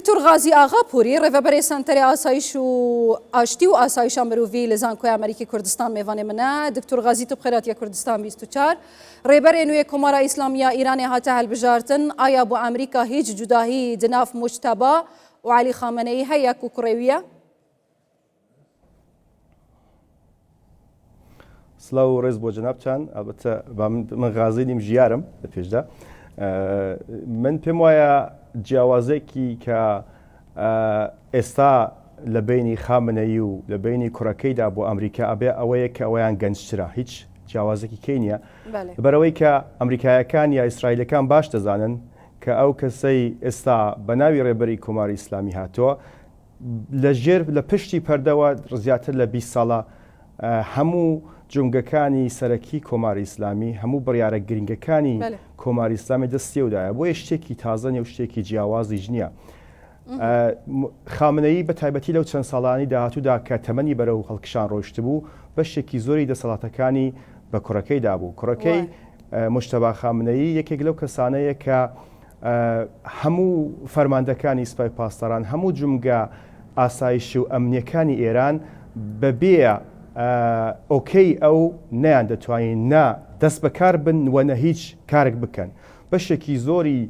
دکتۆر غازی ئاغاپوری ڕێڤەبەرێ سەنتەری ئاسایش و ئاشتی و ئاسایشە مرۆڤی لە زانکۆی ئەمریکی کوردستان میێوانێ منە دکتۆر غازی تو بخێراتیە کوردستان 24 ڕێبەرێ نوێ کۆمارە ئیسلامیە ئیرانی هاتە هەڵبژارتن ئایا بۆ ئەمریکا هیچ جوداهی دناف مجتەبا و علی خامنەئی هەیە و کوڕێویە؟ سڵاو و ڕێز بۆ جەنابتان ئەلبەتە من غازی نیم ژیارم لە پێشدا من پێم وایە جیاوازێکی کە ئێستا لە بینی خامنەیی و لە بینی کوڕەکەیدا بۆ ئەمریکا ئەبێ ئەوەیە کە ئەویان گەنجترە هیچ جیاوازێکی کەینە بەرەوەی کە ئەمریکایەکان یا ئیسرائیلەکان باش دەزانن کە ئەو کەسەی ئێستا بە ناوی ڕێبەری کۆماری ئیسلامی هاتووە لە ژێر لە پشتی پەردەوە زیاتر لە 20 ساڵە هەموو جونگەکانی سەرەکی کۆماری ئیسلامی هەموو بڕیارە گرنگەکانی کۆماری ئیسلامی دەستێودایە بۆیە شتێکی تازە نیە و شتێکی جیاوازیش نییە. خامنەیی بە تایبەتی لەو چەند ساڵانی داهاتوودا کە تەمەنی بەرەو هەڵکشان ڕۆیشت بوو بەشێکی زۆری دەسەڵاتەکانی بە کوڕەکەیدا بوو. کوڕەکەی مجتەبا خامنەیی یەکێک لەو کەسانەیە کە هەموو فەرماندەکانی سوپای پاسداران هەموو جومگە ئاسایشی و ئەمنیەکانی ئێران بەبێ ئۆکەی ئەو نەیان دەتوانین نا دەست بەکار بن وەنە هیچ کارێک بکەن. بەشێکی زۆری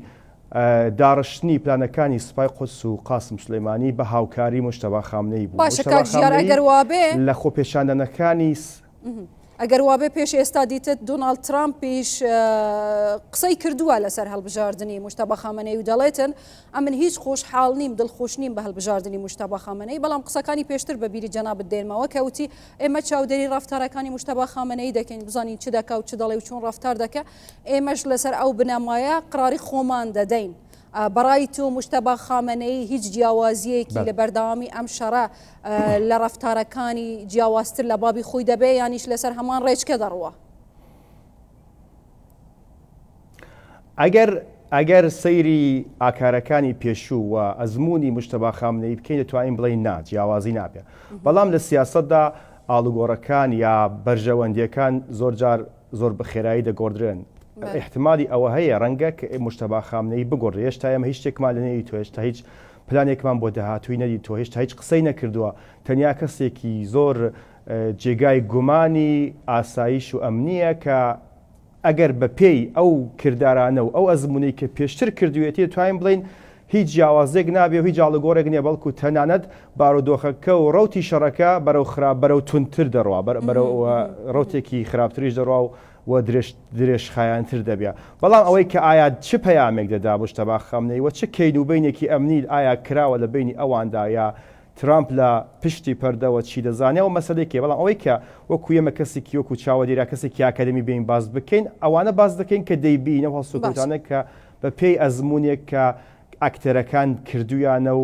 داڕشتنی پلانەکانی سوپای قودس و قاسم سلەیمانی بە هاوکاری مجتەبا خامنەیی بوو. باشە کاکژیار ئەگەر وابێ لە خۆپێشاندنەکانی ئەگەر وابێ پێش ئێستا دیتت دۆناڵد ترامپیش قسەی کردووە لەسەر هەڵبژاردننی مجتەبا خامنەی و دەڵێتن ئەمن هیچ خۆشحاڵ نیم دڵخۆش نیم بە هەڵبژاردننی مجتەبا خامنەی بەڵام قسەکانی پێشتر بە بیری جەنابەت دێنمەوە کەوتی ئێمە چاودێری ڕەفتارەکانی مجتەبا خامنەی دەکەین بزانین چ دەکا و چ دەڵێ و چۆن ڕەفتار دەکە ئێمەش لەسەر ئەو بنەمایە قراری خۆمان دەدەین. بەڕای تو مجتەبا خامنەی هیچ جیاوازیەکی لە بەردەوامی ئەم شەڕە لە ڕەفتارەکانی جیاوازتر لە بابی خۆی دەبێ یانیش لەسەر هەمان ڕێچکە دەڕوە؟ ئەگەر سەیری ئاکارەکانی پێشوو و ئەزمموی مجتەبا خامنەی بکەین دەتوانین بڵین نا جیاوازی نابێ بەڵام لە سیاسەتدا ئاڵوگۆڕەکان یا بەرژەوەندیەکان زۆر بەخێرایی دەگۆڕدرێن. احتمالی ئەوە هەیە ڕەنگە کە مجتەبا خامنەی بگۆڕ هێشتا ئەمە هیچ شتێکمان لە نێوی تۆ هێشتا هیچ پلانێکمان بۆ داهاتووی نەدی تۆ هێشتا هیچ قسەی نەکردووە تەنیا کەسێکی زۆر جێگای گومانی ئاسایش و ئەمنیە کە ئەگەر بە پێی ئەو کردارانە و ئەو ئەزمموی کە پێشتر کردوێتی توانین بڵین هیچ جیاوازێک نابێ و هیچ جاڵگۆڕێک نییە بەڵکو تەنانەت بارودۆخەکە و ڕوتی شەڕەکە بەرەو خراپ بەرەو تونتر دەڕوا بەرەو ڕوتێکی خراپتریش دەڕوا و درێژ خایانتر دەبێ. بەڵام ئەوەی کە ئایا چ پەیامێک دەدا مجتەبا خامنەی و چ کەینوبینێکی ئەمنی ئایا کراوە لە بینی ئەواندا یا ترامپ لە پشتی پەردەوە چی دەزانێەوە مەسەلێکی بەڵام ئەوەی کە وەکو ئێمە کەسێکی وەکو چاوەدیرا کەسێکی ئاکادمی بین باز بکەین ئەوانە باز دەکەین کە دەیبینە هەڵسوکەوتانە کە بە پێی ئەزمموونێک کە ئەکتەرەکان کردویانە و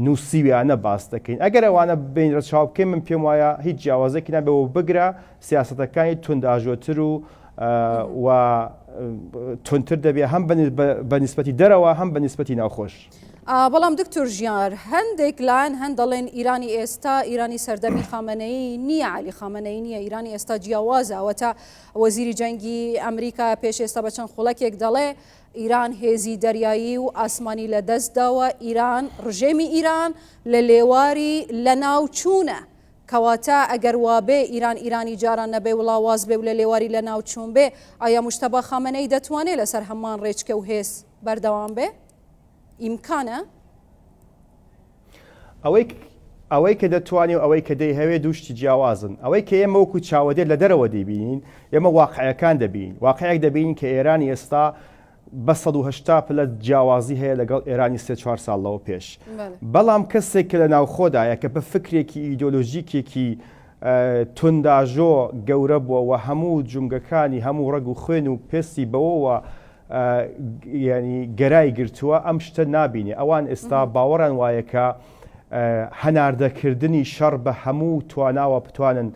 نووسیویانە باس دەکەین. ئەگەر ئەوانە بینرە چاو بکەین من پێم وایە هیچ جیاوازێکی نابێەوە بگرە سیاسەتەکانی تونداژۆتر و تونتر دەبێ هەم بە نیسبەتی دەرەوە هەم بە نیسبەتی ناوخۆش. بەڵام دکتۆر ژیار هەندێک لاەن هەند دەڵێن ئیرانی ئێستا ئیرانی سەردەمی خامنەی نییە علی خامنەی نییە ئیرانی ئێستا جیاوازەوە تا وەزیری جەنگی ئەمریکا پێش ئێستا بە چەند خوڵەکێک دەڵێ ئیران هێزی دەریایی و ئاسمانی لە دەستداوە ئیران ڕژێمی ئیران لە لێواری لە ناوچوونە کەواتە ئەگەر وابێ ئیران ئیرانی جاران نەبێ وڵاواز بێ و لە لێواری لە ناوچوون بێ ئایا مجتەبا خامنەی دەتوانێت لەسەر هەمان ڕێچکە و هێز بەردەوام بێ؟ ئیمکانە؟ ئەوەی کە دەتوانێت و ئەوەی کە دەی هەوێ دووشتی جیاوازن ئەوەی کە ئێمە وەکو چاوەدێت لە دەرەوە دەبینین ئێمە واقعەکان دەبین واقعەک دەبین کە ئێرانی ئێستا بە 180 پلە جیاوازی هەیە لەگەڵ ئێرانی 3-4 ساڵەوە پێش بەڵام کەسێک لە ناوخۆدایە کە بە فکرێکی ئیدۆلۆژیکێکی تونداژۆ گەورە بووە و هەموو جومگەکانی هەموو ڕەگ و خوێن و پێستی بەوەوە ینی گەرای گرتووە ئەم شتە نابینێ ئەوان ئێستا باوەڕان وایە کە هەناردەکردنی شەڕ بە هەموو تواناوە بتوانن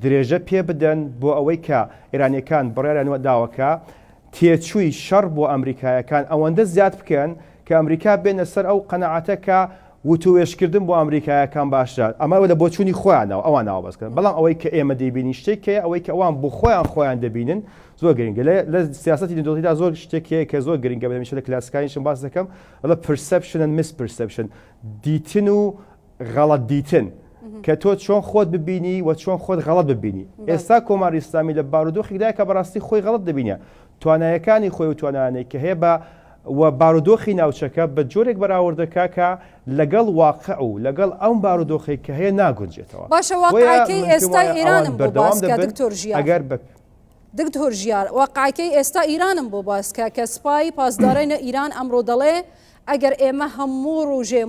درێژە پێ بدەن بۆ ئەوەی کە ئێرانیەکان بڕێرانوە داوەکە تێچووی شەڕ بۆ ئەمریکایەکان ئەوەندە زیاد بکەن کە ئەمریکا بێنە سەر ئەو قەنەعەتە کە وتوێشکردن بۆ ئەمریکایەکان باشتر ئەمە لە بۆچوونی خۆیانەوە ئەوان ناوەبەستکردن بەڵام ئەوەی کە ئێمە دەیبینی شتێکەیە ئەوەی کە ئەوان بۆ خۆیان دەبینن زۆر گرنگە لە سیاسەتی دۆڵیدا زۆر شتێکەیە کە زۆر گرنگە بەمیشە لە کلاسیکانیشم باس دەکەم لە پرسپشن و میسپرسپشن دیتن و غەڵەت دیتن کە تۆ چۆن خۆت ببینی و چۆن خۆت غەڵەت ببینی ئێستا کۆماری ئیسلامی لە بارودۆخێکدایە کە بەڕاستی خۆی غەڵەت دەبینە توانایەکانی خۆی و توانانەی کە هەیە بە و بارودۆخی ناوچەکە بە جۆرێک بەراوردەکە کە لەگەڵ واقع و لەگەڵ ئەم بارودۆخی کە هەیە ناگونجێتەوە باشە واقعەکەی ئێستا ئیرانم بۆ باسکە دکتۆر ژیار ئەگەر دکتۆر ژیار واقعەکەی ئێستا ئیرانم بۆ باسکە کە سوپای پاسدارانە ئیران ئەمڕۆ دەڵێ ئەگەر ئێمە هەموو ڕۆژێ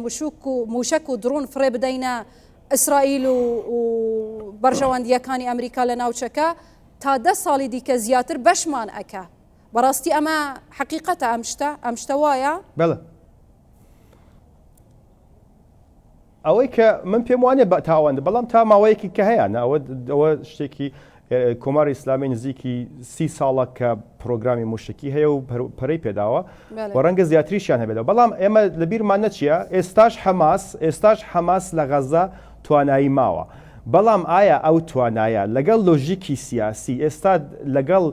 موشک و درۆن فڕێ بدەینە ئیسرائیل و بەرژەوەندیەکانی ئەمریکا لە ناوچەکە تا 10 ساڵی دیکە زیاتر بەشمان ئەکە بەڕاستی ئەمە حقیقەتە ئەم شتە وایە؟ بەڵێ ئەوەی کە من پێم وانێ بە تاوانە بەڵام تا ماوەیەکی کە هەیە ئەوە شتێکی کۆماری ئیسلامی نزیکی 30 ساڵە کە پرۆگرامی موشکی هەیە و پەرەی پێداوە و ڕەنگە زیاتریشیان هەبێتەوە بەڵام ئێمە لە بیرمان نەچیە ئێستاش حەماس لە غەزە توانایی ماوە بەڵام ئایا ئەو توانایە لەگەڵ لۆژیکی سیاسی ئێستا لەگەڵ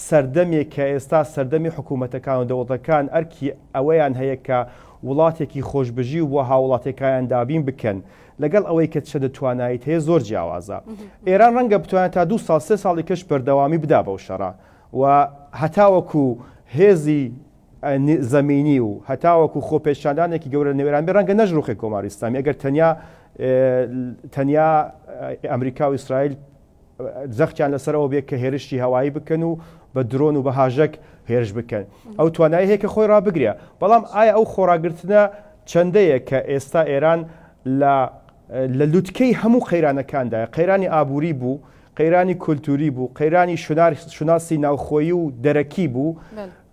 سەردەمێک کە ئێستا سەردەمی حکوومەتەکان و دەوڵەتەکان ئەرکی ئەوەیان هەیە کە وڵاتێکی خۆشبژی و بۆ هاوڵاتەکان دابین بکەن لەگەڵ ئەوەی کە چە دەتوانایت هەیە زۆر جیاوازە ئێران ڕەنگە بتوانێت تا 2 ساڵ 3 ساڵی کەش بەردەوامی بدا بەو شەڕە و هەتاوەکو هێزی زەمینی و هەتاوەکو خۆپێشاندانێکی گەورە نێوێران بێ ڕەنگە نەژڕوخی کۆماری ئیسلامی ئەگەر تەنیا ئەمریکا و ئیسرائیل زەختیان لەسەرەوە بێت کە هێرشی هەوایی بکەن و بە درۆن و بە هاژەک هێرش بکەن ئەو توانایی هەیە کە خۆی ڕابگرێ بەڵام ئایا ئەو خۆراگرتنە چەندەیە کە ئێستا ئێران لە لوتکەی هەموو قەیرانەکاندایە قەیرانی ئابووری بوو قەیرانی کولتوری بوو قەیرانی شوناسی ناوخۆیی و دەرەکی بوو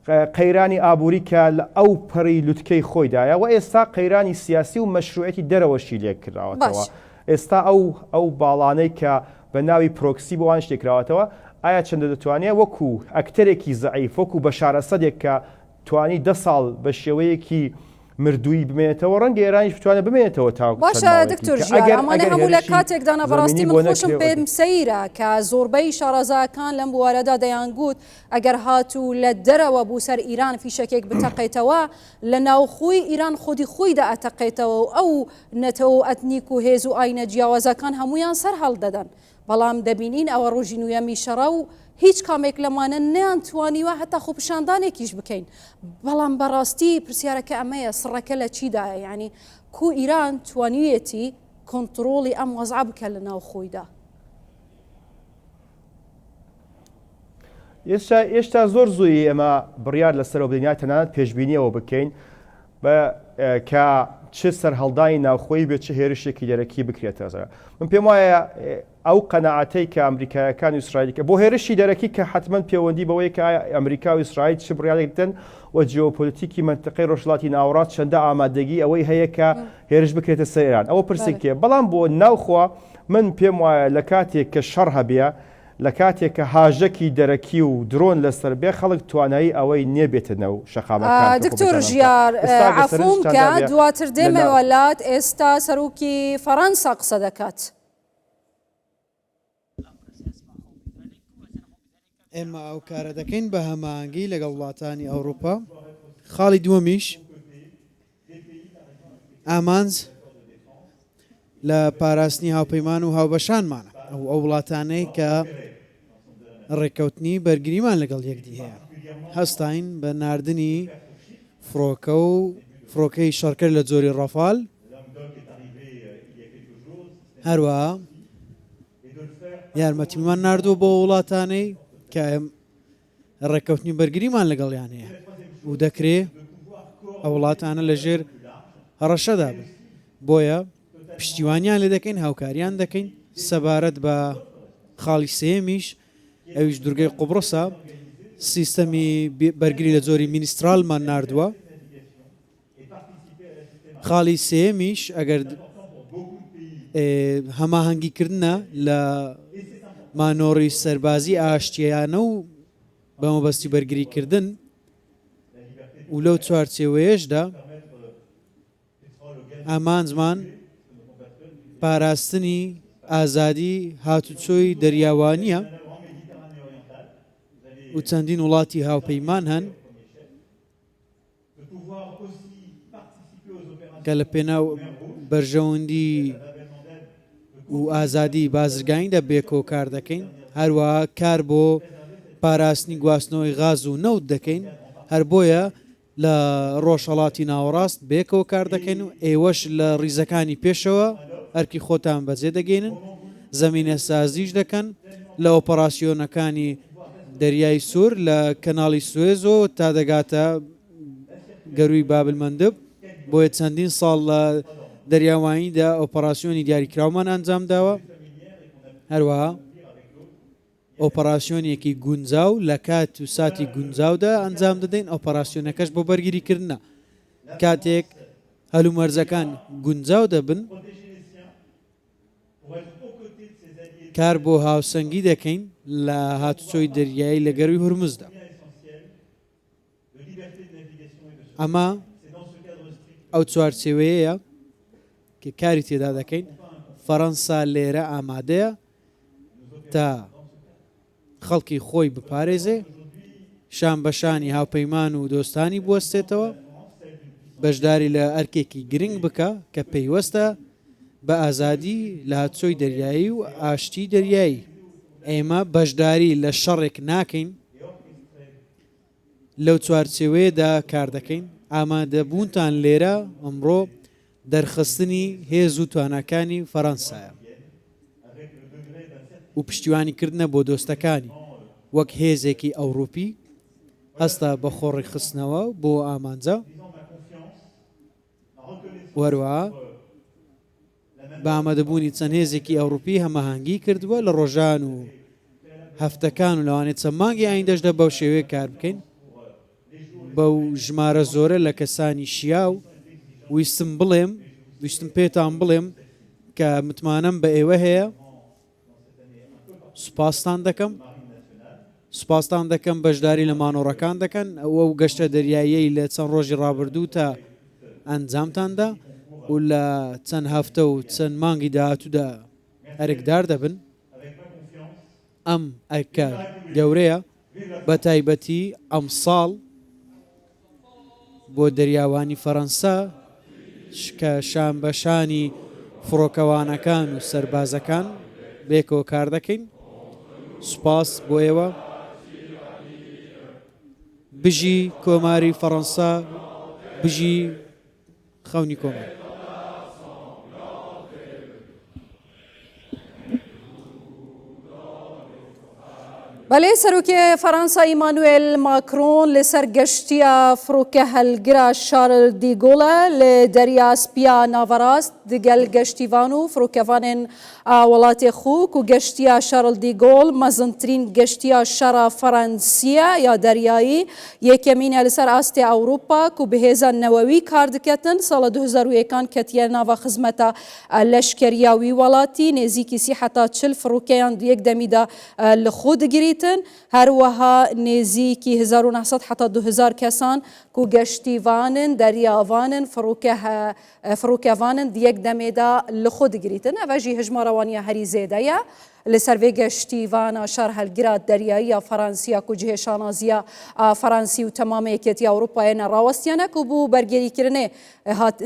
قەیرانی ئابووری کە لە ئەو پەڕی لوتکەی خۆیدایە و ئێستا قەیرانی سیاسی و مەشروعەتی دەرەوەشی لێک کراوەتەوە ئێستا ئەو باڵانەی کە بە ناوی پرۆکسی بۆوان شتێکراوەتەوە ئایا چەندە دەتوانێت وەکو ئەکتەرێکی زەعیف وەکو بە شارەسەدێک کە توانی 10 ساڵ بە شێوەیەکی مردووی بمێنێتەوە ڕەنگە ئێرانیش بتوانێت بمێنێتەوە تا باشە دکتۆر ژیار ئەمانە هەموو لە کاتێکدانا بەڕاستی من خۆشم پێم سەیرە کە زۆربەی شارەزاکان لەم بوارەدا دەیانگوت ئەگەر هاتوو لە دەرەوە بوو سەر ئیران فیشەکێک بتەقێتەوە لە ناوخۆی ئیران خۆیدا ئەتەقێتەوە و ئەو نەتەوە ئەتنیک و هێز و ئاینە جیاوازەکان هەمویان سەر هەڵدەدەن بەڵام دەبینین ئەوە ڕۆژی نوێمی شەڕە و هیچ کامێک لەمانە نەیانتوانیوە هەتا خۆپشاندانێکیش بکەین بەڵام بەڕاستی پرسیارەکە ئەمەیە سڕەکە لە چیدایە یعنی کو ئیران توانیوێتی کۆنتڕۆڵی ئەم وەزع بکە لە ناو خۆیدا ئێشتا زۆر زووی ئێمە بڕیار لەسەر بدەینات تەنانەت پێشببینیەوە بکەین کە چ سەرهەڵدانی ناوخۆی بێت چه هێرشێکی دەرەکی بکرێتەوە من پێم وایە ئەو قەنەعەتەی کە ئەمریکایەکان و ئیسرائیلکە بۆ هێرشی دەرەکی کە حتمما پەیوەندی بەوەی کە ئەمریکا و ئیسرائیل چ بڕیارێکدەن و جیۆپۆلیتیکی منتقەی ڕۆژهەڵاتی ناوەڕاست چەندە ئامادەگی ئەوەی هەیە کە هێرش بکرێتە سەر ئێران ئەوە پرسێکیە بەڵام بۆ ناوخۆ من پێم وایە لە کاتێک کە شەڕ هەبێ لە کاتێک کە هاژەکی دەرەکی و درۆن لەسەر بێ خەڵک توانایی ئەوەی نێبێتە نەو شەقامەکان دکتۆر ژیار عەفوم کە دواتر دێمە وڵات ئێستا سەرۆکی فەڕەنسا قسە دەکات ئێمە ئەو کارە دەکەین بە هەماهەنگی لەگەڵ وڵاتانی ئەوروپا خاڵی دووەمیش ئامانج لە پاراستنی هاوپەیمان و هاوبەشانمانە ئەو وڵاتانەی کە ڕێککەوتنی بەرگریمان لەگەڵ یەکدی هەیە هەستاین بە ناردنی فڕۆکە و فڕۆکەی شەڕکرد لە جۆری ڕەفال هەروەها یارمەتیمان نردووە بۆ وڵاتانەی کە ڕێککەوتنی بەرگریمان لەگەڵیان هەیە و دەکرێت ئەو وڵاتانە لە ژێر هەڕەشەدا بن بۆیە پشتیوانیان لێ دەکەین هاوکاریان دەکەین سەبارەت بە خاڵی سێمیش ئەویش دورگەی قوبڕسە سیستەمی بەرگری لە جۆری مینیسترالمان نردووە خاڵی سێمیش ئەگەر هەماهەنگیکردنە لە مانۆڕی سەربازی ئاشتیانە و بەمەبەستی بەرگریکردن و لەو چوارچێوەیەشدا ئامان زمان پاراستنی ئازادی هاتوچۆی دەریاوانیە و چەندین وڵاتی هاوپەیمان هەن کە لە پێناو بەرژەوەندی و ئازادی بازرگانیدا بێکۆ کار دەکەین هەروەها کار بۆ پاراستنی گواستنەوەی غاز و نەوت دەکەین هەر بۆیە لە ڕۆژهەڵاتی ناوەڕاست بێکەوە کار دەکەین و ئێوەش لە ڕیزەکانی پێشەوە ئەرکی خۆتان بەجێ دەگەێنن زەمینە سازیش دەکەن لە ئۆپەراسیۆنەکانی دەریای سوور لە کەناڵی سوێزۆ تا دەگاتە گەروی بابلمەندب بۆیە چەندین ساڵ لە دەریاوانیدا ئۆپەراسیۆنی دیاریکراومان ئەنجام داوە هەروەها ئۆپەراسیۆنێکی گونجاو لە کات و ساتی گونجاودا ئەنجام دەدەین ئۆپەراسیۆنەکەش بۆ بەرگریکردنە کاتێک هەلومەرزەکان گونجاو دەبن کار بۆ هاوسەنگی دەکەین لە هاتوچۆی دەریایی لە گەروی هورمزدا ئەمە ئەو چوارچێوەیەیە کە کاری تێدا دەکەین فەڕەنسا لێرە ئامادەیە تا خەڵکی خۆی بپارێزێ شان بەشانی هاوپەیمان و دۆستانی بوەستێتەوە بەشداری لە ئەرکێکی گرنگ بکە کە پەیوەستە بە ئازادی لە هاتوچۆی دەریایی و ئاشتی دەریایی ئێمە بەشداری لە شەڕێک ناکەین لەو چوارچێوەیەدا کار دەکەین ئامادەبوونتان لێرە ئەمڕۆ دەرخستنی هێز و توانەکانی فەڕەنسایە و پشتیوانیکردنە بۆ دۆستەکانی وەک هێزێکی ئەوروپی هەستا بە خۆڕی خستنەوە بۆ ئامانجە وەروەها بە ئامادەبوونی چەند هێزێکی ئەوروپی هەمەهانگی کردووە لە ڕۆژان و هەفتەکان و لەوانێت چەند مانگی ئایندەشدا بەو شێوەیە کار بکەین بەو ژمارە زۆرە لە کەسانی شیا و ویستم پێتان بڵێم کە متمانەم بە ئێوە هەیە سوپاسان دەکەم بەشداری لە مانۆڕەکان دەکەن ئەوە و گەشتە دەریایی لە چەند ڕۆژی ڕابردوو تا ئەنجامتاندا و لە چەند هەفتە و چەند مانگی داهاتوودا ئەرکدار دەبن ئەم ئەکە گەورەیە بە تایبەتی ئەم ساڵ بۆ دەریاوانی فەڕەنسا کە شان بەشانی فڕۆکەوانەکان و سەربازەکان بێکەوە کار دەکەین سوپاس بۆ ئێوە بژی کۆماری فەڕەنسا بژی خەونی کۆمار بەڵێ سەرۆکی فەڕەنسا ئیمانوێل ماکرۆن لەسەر گەشتیە فڕۆکە هەلگرا شارل دیگۆڵە لە دەریا سپیا ناڤەڕاست دگەل گەشتیڤان و فڕۆکەڤانên وڵاتێ خوک و گەشتیە شارل دیگۆڵ مەزنترین گەشتیە شەڕە فەڕەنسیە یا دەریایی یەکەمینە لەسەر ئاستێ ئەوروپا و بەهێزە نەوەوی کار دکەتن ساڵە 2001 کەتیە ناوە خزمەتە لەشکریاوی وڵاتی نێزیکی 40 فڕۆکەیان یەک دەمیدا لە خۆ دەگیریت هەروەها نێزیکی 1900 حتا 2000 کەسان و گەشتیڤانن دەریاڤانن فڕۆکەڤانن یەک دەمێدا لە خۆ دەگریتن ئەڤژی هژمارەوانیە هەری زێدەیە لەسەر vê گەشتیڤانە شار هەلگرا دەریاییە فەڕەنسیا و جێشانازیە فەڕەنسی و تەمامە یەکێتی ئەوروپایە نەڕاوەستیانە و بوو بەرگێریکردنێ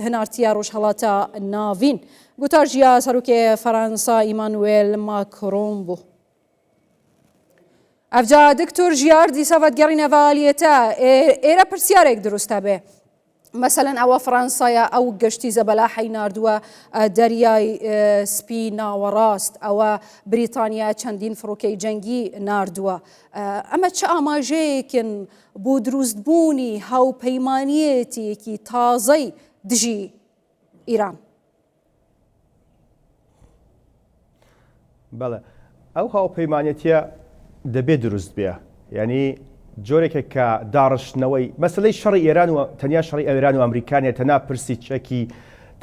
هەنارتیە ڕۆژهەڵاتە ناڤین گوتارژیا سەرۆکێ فەڕەنسا ئیمانوێل ماکرۆن بوو. ئەفجا دکتۆر ژیار دیسەڤەت گەڕینەڤە ئالیەتە ئێرە پرسیارێک دروستە بێ مەسەلەن ئەوە فەڕەنسایە ئەو گەشتی زەبەلاحەی ناردووە دەریای سپی ناوەڕاست ئەوە بریتانیا چەندین فڕۆکەی جەنگی ناردووە ئەمە چه ئاماژەیەکن بۆ دروستبوونی هاوپەیمانیەتێکی تازەی دژی ئیران بەڵێ ئەو هاوپەیمانەتیە دەبێت دروست بێ یعنی جۆرێکە کە داڕشتنەوەی مەسلەی شەڕی ئێران و تەنیا شەڕی ئێران و ئەمریکانیە تەنا پرسی چەکی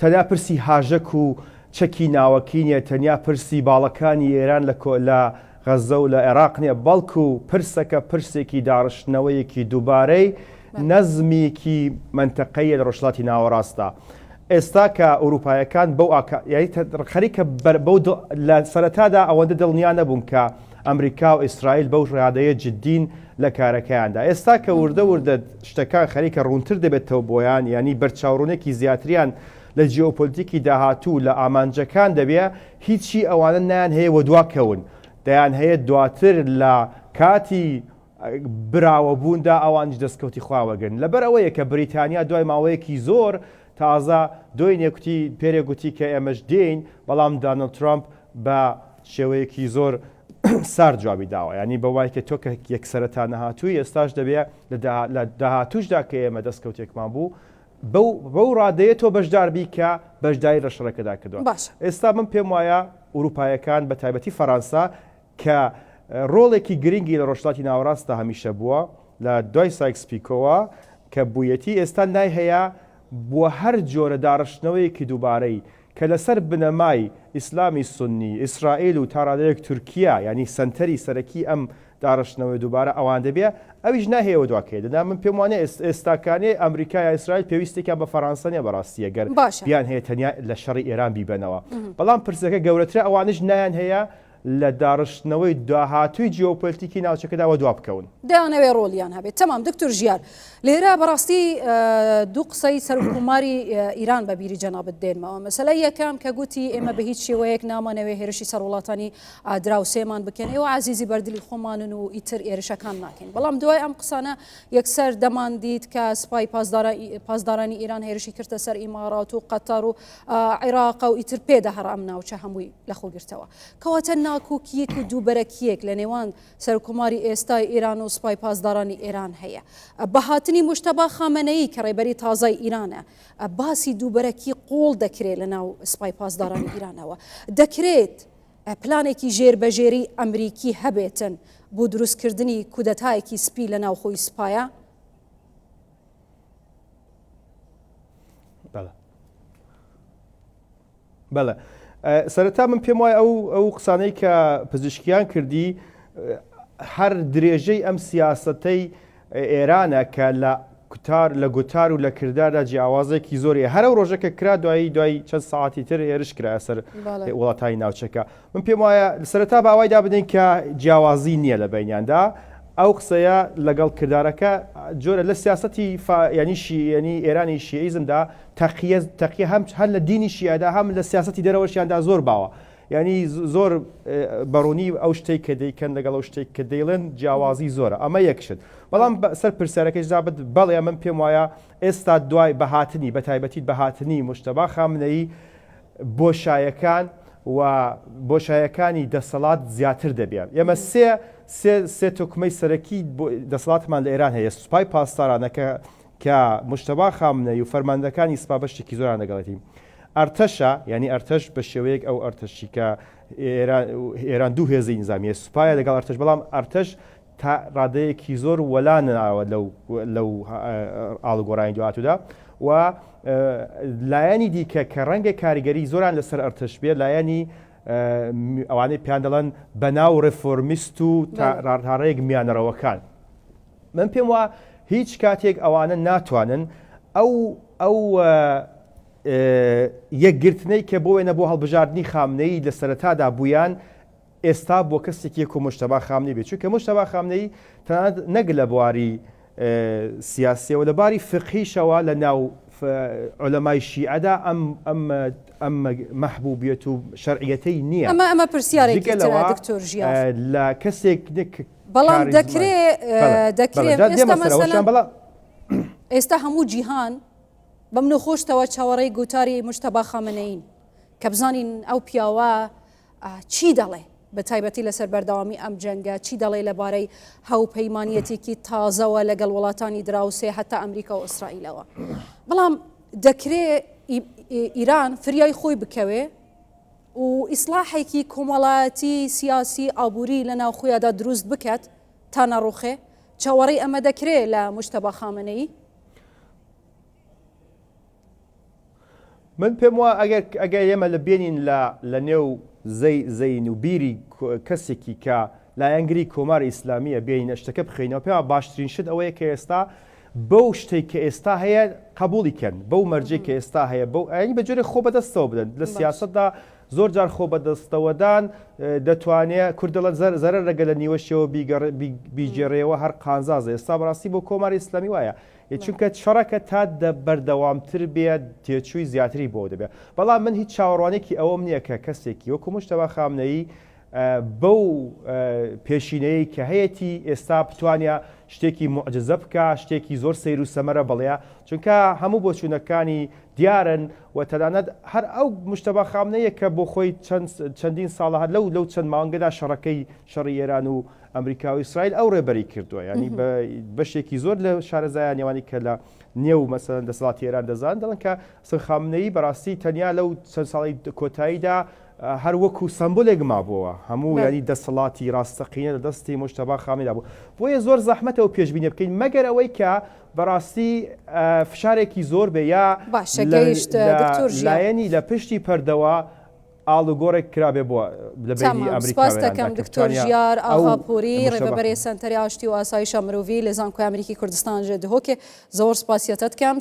تەنا پرسی هاژەک و چەکی ناوەکینیە تەنیا پرسی باڵەکانی ئێران لە غەزە و لە عێراق نیە بەڵکو پرسەکە پرسێکی داڕشتنەوەیەکی دووبارەی نەزمیکی منتەقەیە لە ڕۆژهەڵاتی ناوەڕاستە ئێستا کە ئەوروپایەکان بەو خەریکە لە سەرەتادا ئەوەندە دڵنیان نەبوون کە ئەمریکا و ئیسرائیل بەو ڕادەیە جددین لە کارەکەیاندا. ئێستا کە وردە شتەکان خەریکە ڕوونتر دەبێتەوە بۆیان، ینی بەرچاوڕوونێکی زیاتریان لە جیۆپۆلیتیکی داهاتوو لە ئامانجەکان دەبێ، هیچی ئەوانە نیان هەیە وە دواکەون، دەیان هەیە دواتر لە کاتی براوەبووندا ئەوانش دەستکەوتی خواوەگرن. لەبەر ئەوەیە کە بریتانیا دوای ماوەیەکی زۆر تازە دوای نێکوتی پێرێگوتی کە ئێمەش دێین، بەڵام دانەڵد ترامپ بە شێوەیەکی زۆر سار جوابی داوە، ینی بەوای کە تۆ کە یەکسەرەتا نەهاتووی ئێستاش دەبێت لە داهاتوشدا کە ئێمە دەستکەوتێکمان بوو بەو ڕادەیە تۆ بەشداربی کە بەشداری ڕەشەکەدا کردووە. ئێستا من پێم وایە ئوروپایەکان بە تایبەتی فەڕەنسا کە ڕۆڵێکی گرنگی لە ڕۆژهەڵاتی ناوەڕاستدا هەمیشە بووە لە دوای سایکس-پیکۆوە کە بوویەتی ئێستا نای هەیە بووە هەر جۆرە داڕشتنەوەیەکی دووبارەی کە لەسەر بنەمای ئیسلامی سنی ئیسرائیل و تاڕادەیەک تورکیا، ینی سنتەری سەرەکی ئەم داڕشتنەوەی دووبارە ئەوان دەبێ، ئەویش ناهەیەوە دواکەێت. دەنا من پێم وانێ ئێستاکانێ ئەمریکا یا ئیسرائیل پێویستێکیان بە فەڕەنسا نیە بەڕاستی گەر بیان هەیە تەنیا لە شەڕی ئێران بیبەنەوە. بەڵام پرسەکە گەورەترە ئەوانش نایان هەیە لە داڕشتنەوەی داهاتووی جیۆپۆلیتیکی ناوچەکەداوە دوا بکەون، دەیانەوێ ڕۆڵیان هەبێت. تەمام دکتۆر ژیار، لێرە بەڕاستی دوو قسەی سەرکوماری ئیران بە بیری جەنابەت دێنمەوە. مەسەلەی یەکەم کە گوتی ئێمە بە هیچ شێوەیەک نامانەوێ هێرشی سەر وڵاتانی دراوسێمان بکەن، ئێوە عزیزی بەردلی خۆمانن و ئیتر ئێرشەکان ناکەین. بەڵام دوای ئەم قسانە یەکسەر دەمان دیت کە سوپای پاسدارانی ئیران هێرشی کردە سەر ئیمارات و قەتەر و عێراق و ئیتر پێدەهەڕ ئەم ناوچە هەمووی لەخۆگرتەوە. کەواتە ناکۆکیەک و دووبەرەکیەک لە نێوان سەرکوماری ئێستای ئێران و سوپای پاسدارانی ئێران هەیە. بەهاتنی موجتەبا خامنەیی کە ڕێبەری تازای ئیرانە، باسی دووبەرەکی قۆڵ دەکرێت لە ناو سوپای پاسدارانی ئیرانەوە. دەکرێت پلانێکی ژێربەژێری ئەمریکی هەبێتن بۆ دروستکردنی کودەتایەکی سپی لە ناو خۆی سوپایە؟ بەڵێ. سەرەتا من پێم وایە ئەو قسانەی کە پزیشکیان کردی هەر درێژەی ئەم سیاسەتەی ئێرانە کە لە گوتار و لە کرداردا جیاوازێکی زۆریە. هەرە ڕۆژەکە کرا دوای چەند ساعتی تر هێرش کرا سەر وڵاتانی ناوچەکە. من پێم وایە سەرەتا باوایدا بدەین کە جیاوازی نییە لە بینیاندا. ئەو قسەیە لەگەڵ کردارەکە جۆرە لە سیاسەتی ینی ئێرانی شیعیزمدا تەقیە هەم لە دینی شیعدا هەم لە سیاسەتی دەرەوەشیاندا زۆر باوە. ینی زۆر بەڕوونی ئەو شتێک کە دەیکەن لەگەڵ ئەو شتێک کە دەیڵێن جیاوازی زۆرە. ئەمە یەکشت. بەڵام سەر پرسیارەکەش دابێت بەڵێ من پێم وایە ئێستا دوای بەهاتنی بە تایبەتی بەهاتنی موجتەبا خامنەیی بۆشایەکان و بۆشایەکانی دەسەڵات زیاتر دەبێت. ئێمە سێ توکمەی سەرەکی دەسەڵاتمان لە ئێران هەیە. سوپای پاسدارانەکە کە موجتەبا خامنەیی و فەرماندەکانی سوپا بەشتێکی زۆران دەگەڵێتی. ئەرتەشە، ینی ئەرتەش بە شێوەیەک ئەو ئەرتەشی کە ئێران دوو هێزی نظامیە سوپایە لەگەڵ ئەرتەش، بەڵام ئەرتەش تا ڕادەیەکی زۆر وەلانەوە لەو ئاڵوگۆڕانی دواتوودا و لایەنی دیکە کە ڕەنگە کاریگەری زۆران لەسەر ئەرتەش بێت، لایەنی ئەوانەی پیان دەڵێن بەناو ڕێفۆرمیست و ڕارەیەک میانەرەوەکان. من پێم وە هیچ کاتێک ئەوانە ناتوانن ئەو یەکگرتنەی کە بۆوێنە بۆ هەڵبژاردننی خامنەی لە سەرەتادا بوویان ئێستا بۆ کەسێکی و موجتەبا خامنەی بێت، چونکە موجتەبا خامنەی تەنانەت نەک لە بواری سیاسیەوە لە باری فقهیشەوە لە ناو عولەمای شیعەدا ئەم مەحبوبیەت و شەرعیەتەی نییە. ئەمە پرسیارێکی ترە دکتۆر ژیار لە کەسێک بەڵام دەکرێت ئێستا هەموو جیهان بەم نەخۆشتەوە چاوەڕێی گوتاری موجتەبا خامنەیین کە بزانین ئەو پیاوە چی دەڵێ بە تایبەتی لەسەر بەردەوامی ئەم جەنگە، چی دەڵێ لەبارەی هاوپەیمانیەتێکی تازەوە لەگەڵ وڵاتانی دراوسێ هەتا ئەمریکا و ئیسرائیلەوە. بەڵام دەکرێت ئیران فریای خۆی بکەوێ و ئیسلاحێکی کۆمەڵایەتی سیاسی ئابووری لە ناو خۆیدا دروست بکات تا نەڕوخێ. چاوەڕێی ئەمە دەکرێت لە موجتەبا خامنەیی؟ من پێم وە ئەگەر ئێمە لە بێنین لە نێو زەین و بیری کەسێکی کە لایەنگری کۆماری ئیسلامیە بێنە شتەکە بخینەوە، پێم باشترین شت ئەوەیە کە ئێستا بەو شتێک کە ئێستا هەیە قبولیکەن بەو مەرجێ کە ئێستا هەیە بەو ئەنی بە جۆرە خۆ بەدەستەوە بدەن لە سیاستدا زۆر جار خۆ بەدەستەوەدان دەتوانێت کوردڵەت زەرە ڕەگە لە نیوەشەوە بیجێڕێەوە هەر قانزازە ئێستا بەڕاستی بۆ کۆماری ئیسلامی وایە چونکە شەڕەکە تا بەردەوامتر بێت تێچووی زیاتری بۆ دەبێت بەڵام من هیچ چاوەڕوانێکی ئەوەم نییە کە کەسێکی وەکو مشتەبا خامنەیی بەو پێشینەیە کە هەیەی ئێستا بتوانە شتێکی معجزە بکە شتێکی زۆر سیر و سەمەرە بڵەیە چونکە هەموو بۆچوونەکانی دیارن و تەنانەت هەر ئەو مشتەبا خامنەیە کە بۆ خۆی چەندین ساڵە هەر لەو چەند مانگەدا شەڕەکەی شەڕی ئێران و ئەمریکا و ئیسرائیل ئەو ڕێبەری کردووە ینی بەشێکی زۆر لە شارەزایان نێوانی کە لە نێو مەسەن دەسەڵاتی ئێران دەزان دەڵن کە خامنەیی بەڕاستی تەنیا لەو چەند ساڵی کۆتاییدا هەر وەکو سمبولێک مابووە هەموو ینی دەسەڵاتی ڕاستەقینە لە دەستی مشتەبا خامنەیدا بوو بۆیە زۆر زەحمەتەوە پێشبینە بکەین مەگەر ئەوەی کە بەڕاستی فشارێکی زۆر بێ یا لایەنی لە پشتی پەردەوە ئاڵوگۆڕێک کرابێ بۆ لە بینی ئەمریکا دەکەم دکتۆر ژیار ئاغاپوری ڕێبەری سەنتەری ئاشتی و ئاسایشە مرۆڤی لە زانکۆی ئەمریکی کوردستان ژێ دهۆکێ زۆر سپاسیەتە دکەم